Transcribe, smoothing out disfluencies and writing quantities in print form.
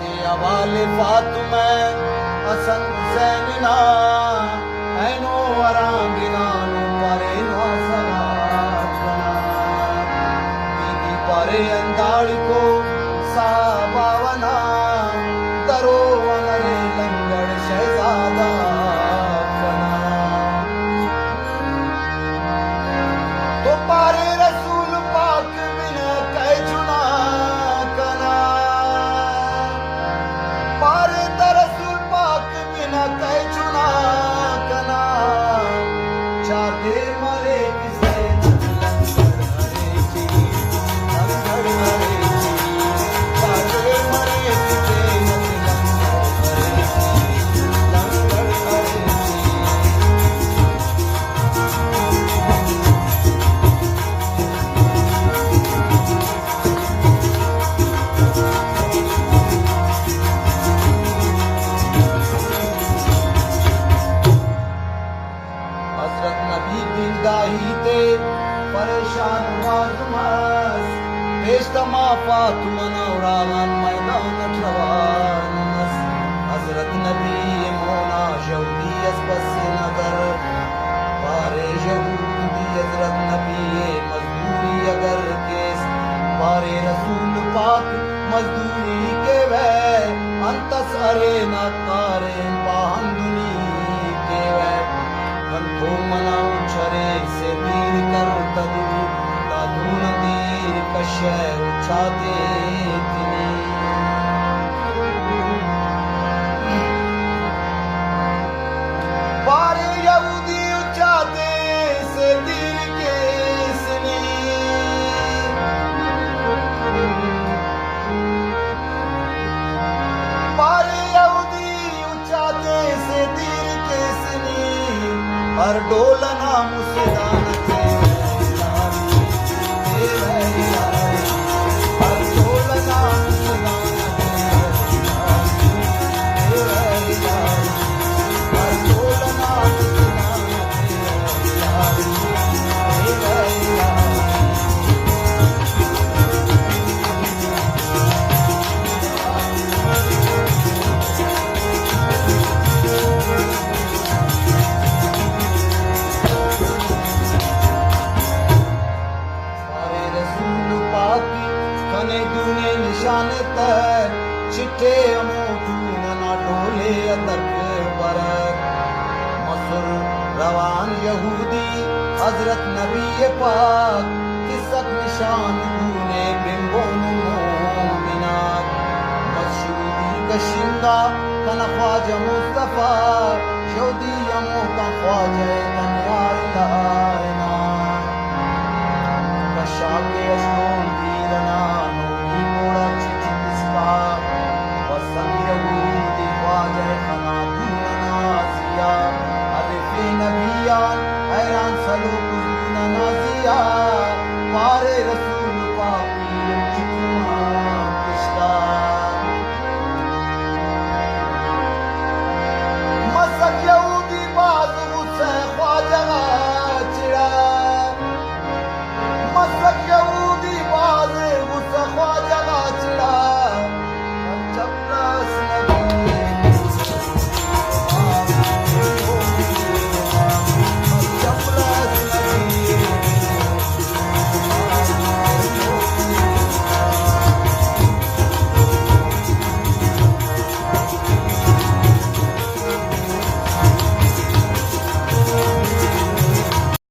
ते हवाले फातिमा हसन हुसैन ना ऐनो वरांगिना नु परे नो सवाबना दीदी परे अंदाड़ी को साबावना दरो वनरे लंगड़ शहजादा बना तो पारे रसूल पाक बिना कै चुना कना पारे रसूल पाक बिना कै चुना कना चाहते मरे किसे परेशान वाजमस पेशतमा फातिमा नौरान मैदान अठवानस हजरत नबी मोना यहूदी बस नगर पारे यहूदी हजरत नबी मजदूरी अगर केस पारे रसूल पाक मजदूरी के वे अंतस अरे न कारे बांधुनी के वे तो मनाऊ छरे से तीर कर तदू दादून तीर कशे उछाते तिनी पारे यहूदी उछाते से तीर के सनी पारे यहूदी उछाते से तीर के सनी हर डोलना मुसदान थे हर डोलना मुसदान हर डोलना निशान तर चिट्ठे अमोटून ना डोले अदक पर मसुर रवान यहूदी हजरत नबी पाक किसक निशान दूने बिंबोन मोमिनात मशहूदी कशिंगा कन ख्वाजा मुस्तफा यहूदी अमो का ख्वाजा तन्यार लाना कशाके अशोन दीलना